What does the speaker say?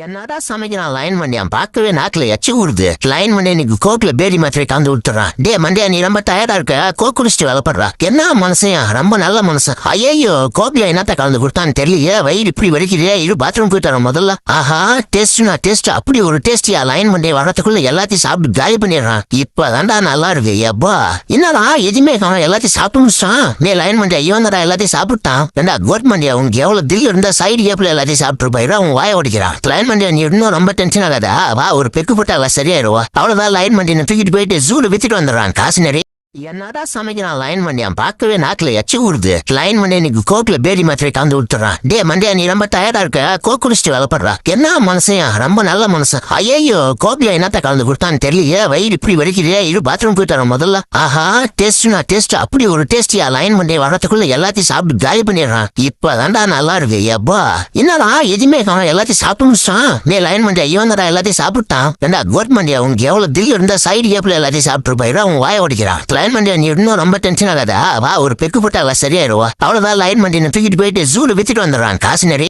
என்னடா சமைக்கிறான் லைன் மண்டியான் பார்க்கவே நாக்குல எச்சி ஊடுது. லைன் மண்டியா இன்னைக்கு கோக்குல பேரி மாத்திரை கலந்து விட்டுறான். டே மண்டியா நீ ரொம்ப டயர்டா இருக்க, கோக் குடிச்சிட்டு வேலைப்படுறா. என்ன மனுஷன், ரொம்ப நல்ல மனுஷன். ஐயோ கோக்குல என்னத்த கலந்து கொடுத்தான்னு தெரியலையே, வயிறு இப்படி வலிக்குதே. இரு பாத்ரூம் போயிட்டு வரேன் முதல்ல. ஆஹா டேஸ்ட்னா டேஸ்ட், அப்படி ஒரு டேஸ்டியா. லைன் மண்டியா வரத்துக்குள்ள எல்லாத்தையும் சாப்பிட்டு காலி பண்ணிடுறான். இப்பதான்டா நல்லா இருக்கு. எப்பா என்னடா எதுவுமே காணும், எல்லாத்தையும் சாப்பிட்டு முடிச்சான். நீ லைன் மண்டியா இவன்டா எல்லாத்தையும் சாப்பிட்டான். ஏண்டா கோட் மண்டியா உனக்கு எவ்வளவு தில் இருந்தா சைடு கேப்ல எல்லாத்தையும் சாப்பிட்டு போயிடும். அவன் வாய ஓடிக்கிறான். லைன் மண்டியா நீ இன்னும் ரொம்ப டென்ஷன் ஆகாதா, வா ஒரு பெக்கு போட்டா சரியாயிருவா. அவ்வளவுதான். லைன் மண்டியை தூக்கிட்டு போயிட்டு ஜூல வித்துட்டு வந்துடுறான் காசு நிறைய. என்னடா சமைக்கிறான் லைன் மண்டியான் பார்க்கவே நாக்குல எச்சி ஊடுது. லைன் மண்டியா இன்னைக்கு கோக்குல பேரி மாத்திரை கலந்து விட்டுறான். டே மண்டியா நீ ரொம்ப டயர்டா இருக்க, கோக் குடிச்சிட்டு வேலைப்படுறா. என்ன மனுஷன், ரொம்ப நல்ல மனுஷன். ஐயோ கோக்குல என்னத்த கலந்து கொடுத்தான்னு தெரியலையே, வயிறு இப்படி வலிக்குதே. இரு பாத்ரூம் போயிட்டு வரேன் முதல்ல. ஆஹா டேஸ்ட்னா டேஸ்ட், அப்படி ஒரு டேஸ்டியா. லைன் மண்டியா வரத்துக்குள்ள எல்லாத்தையும் சாப்பிட்டு காலி பண்ணிடுறான். இப்பதான்டா நல்லா இருக்கு. எப்பா என்னடா எதுவுமே காணும், எல்லாத்தையும் சாப்பிட்டு முடிச்சான். நீ லைன் மண்டியா இவன்டா எல்லாத்தையும் சாப்பிட்டான். ஏண்டா கோட் மண்டியா உனக்கு எவ்வளவு தில் இருந்தா சைடு கேப்ல எல்லாத்தையும் சாப்பிட்டு போயிடும். அவன் வாய ஓடிக்கிறான். லைன் மண்டியா நீ இன்னும் ரொம்ப டென்ஷன் ஆகாதா, வா ஒரு பெக்கு போட்டா சரியாயிருவா. அவ்வளவுதான். லைன் மண்டியை தூக்கிட்டு போயிட்டு ஜூல வித்துட்டு வந்துடுறான் காசு நிறைய.